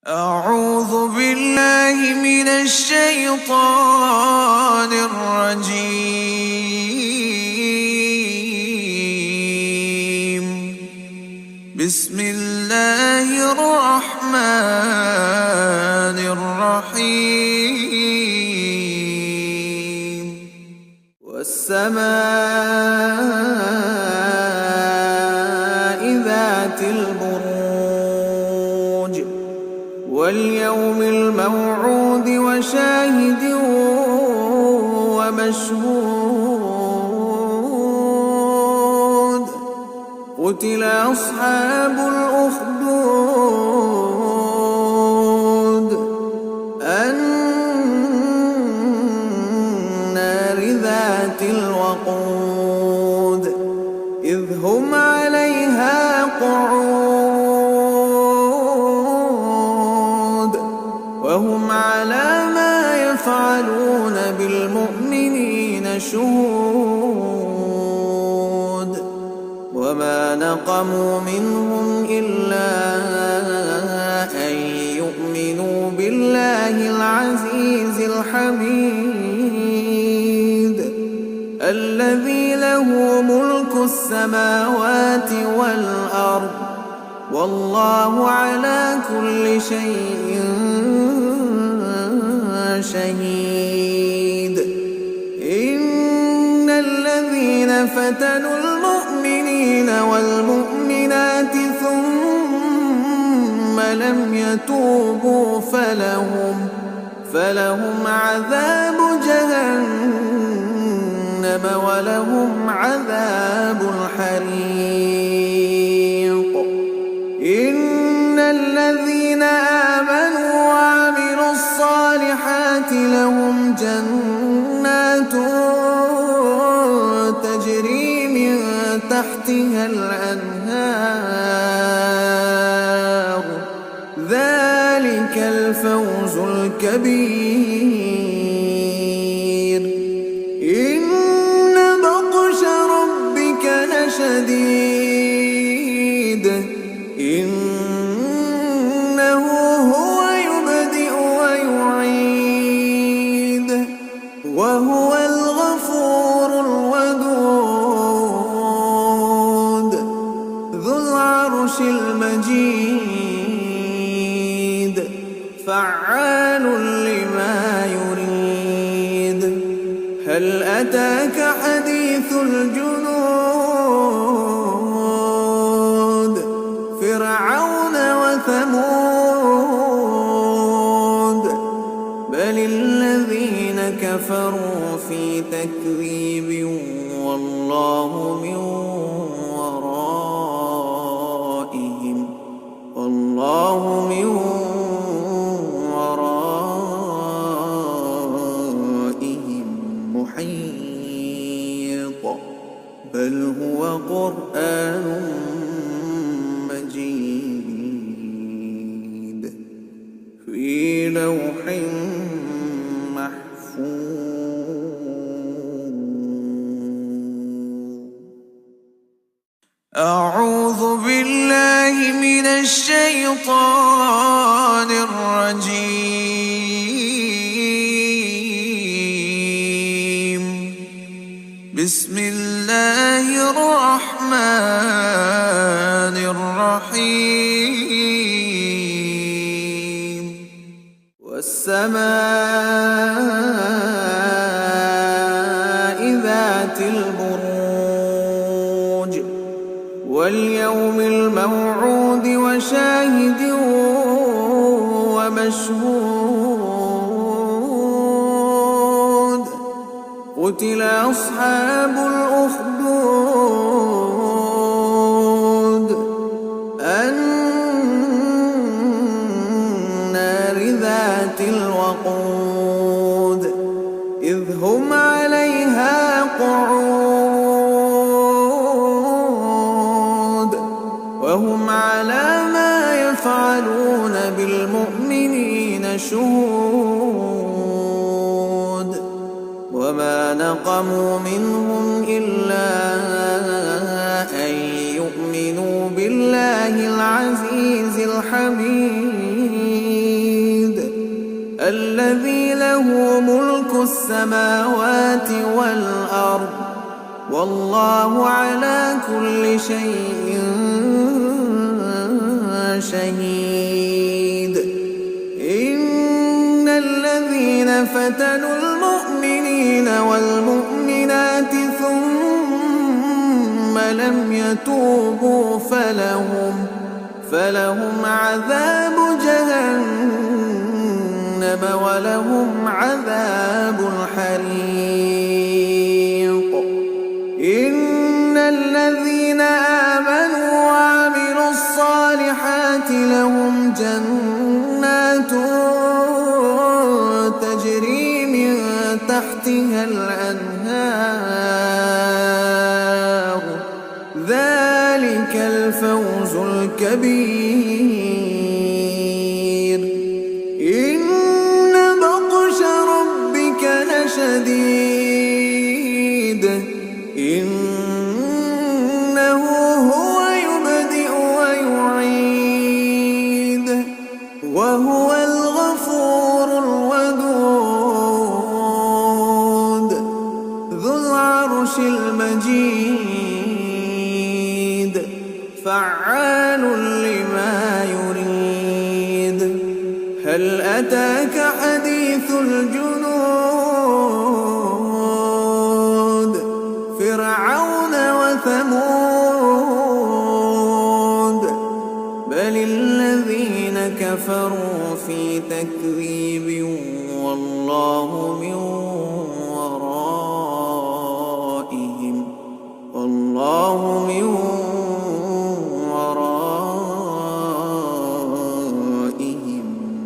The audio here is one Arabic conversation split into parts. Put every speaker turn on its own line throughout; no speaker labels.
أعوذ بالله من الشيطان الرجيم. بسم الله الرحمن الرحيم. والسماء ذات البروج واليوم الموعود وشاهد ومشهود. قتل أصحاب الأخدود النار ذات الوقود إذ هم عليها قعود وهم على ما يفعلون بالمؤمنين شهود. وما نقموا منهم إلا أن يؤمنوا بالله العزيز الحميد الذي له ملك السماوات والأرض والله على كل شيء شهيد. إن الذين فتنوا المؤمنين والمؤمنات ثم لم يتوبوا فلهم عذاب جهنم ولهم عذاب الحريق. إن الذين آمنوا وعملوا الصالحات لهم جنات تجري من تحتها الأنهار ذلك الفوز الكبير. إن بطش ربك لشديد إنه هو يبدئ ويعيد وهو الغفور الودود ذو العرش المجيد فعال لما يريد. هل أتاك حديث الجنود فرعون وثمود بل الذين كفروا في تكذيب والله من ورائهم محيط. بل هو قرآن مجيد في لوح محفوظ. أعوذ بالله من الشيطان الرجيم. بسم الله الرحمن الرحيم. والسماء ذات البروج واليوم الموعود وشاهد ومشهود. قتل أصحاب الأخدود النار ذات الوقود إذ هم عليها قعود وهم على ما يفعلون بالمؤمنين شهود. وما نقموا منهم إلا أن يؤمنوا بالله العزيز الحميد الذي له ملك السماوات والأرض والله على كل شيء شهيد. إن الذين فتنوا المؤمنين والمؤمنات ثم لم يتوبوا فلهم عذاب جهنم ولهم عذاب الحريق. إن الذين آمنوا وعملوا الصالحات لهم جنات تجري من تحتها الأنهار ذلك الفوز الكبير. إن بطش ربك لشديد إنه هو يبدئ ويعيد وهو الغفور الودود ذو العرش المجيد فعال لما يريد. هل أتاك حديث الجنود فرعون وثمود بل الذين كفروا في تكذيب والله من ورائهم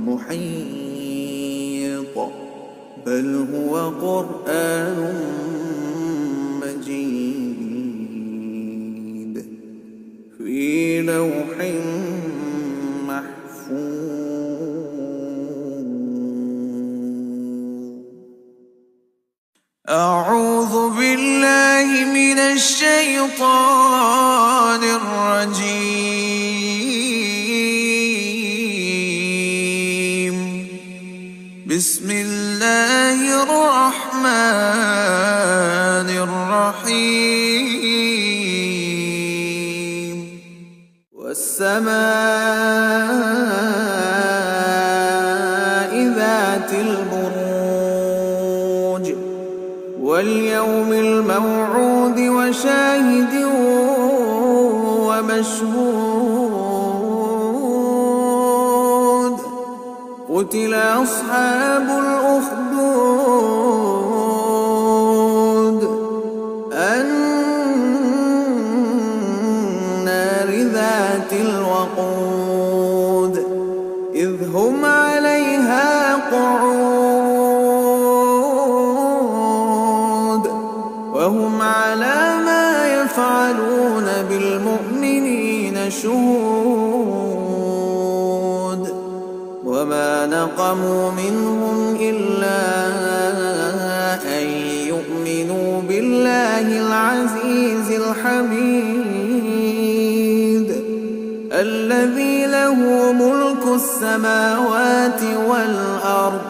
محيط. بل هو قرآن مجيد في لوح محفوظ. أعوذ بالله من الشيطان الرجيم. بسم الله الرحمن الرحيم. والسماء ذات البروج واليوم الموعود وشاهد ومشهود. قتل أصحاب الأخدود النار ذات الوقود إذ هم عليها قعود وهم على ما يفعلون بالمؤمنين شهود. وما نقموا منهم إلا أن يؤمنوا بالله العزيز الحميد الذي له ملك السماوات والأرض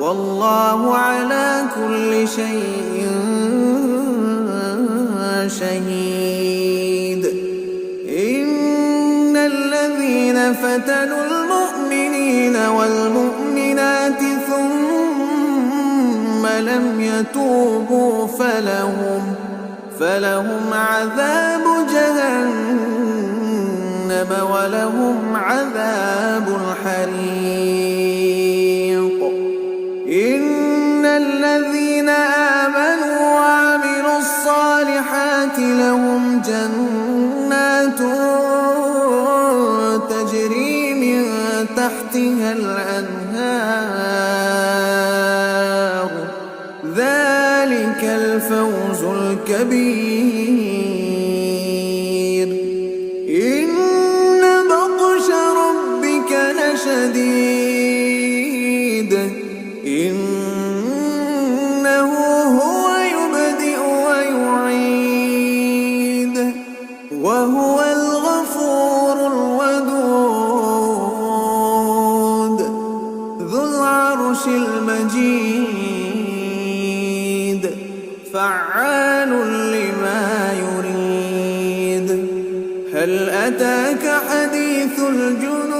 والله على كل شيء شهيد. إن الذين فتنوا المؤمنين والمؤمنات ثم لم يتوبوا فلهم عذاب جهنم ولهم عذاب الحريق. إن الذين آمنوا وعملوا الصالحات لهم جنات تجري من تحتها الأنهار ذلك الفوز الكبير. إن بطش ربك لشديد إنه هو يبدئ ويعيد وهو الغفور الودود ذو العرش العرش المجيد فعال لما يريد هل أتاك حديث الجنود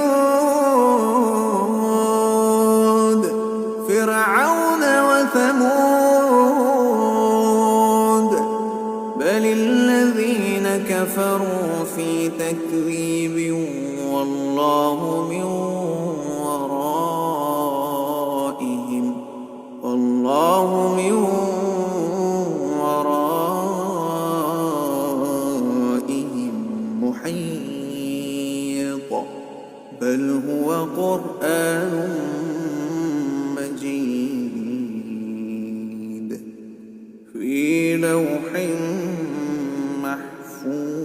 فرعون وثمود بل الذين كفروا في تكذيب والله من ورائهم محيط بل هو قرآن مجيد في لوح محفوظ.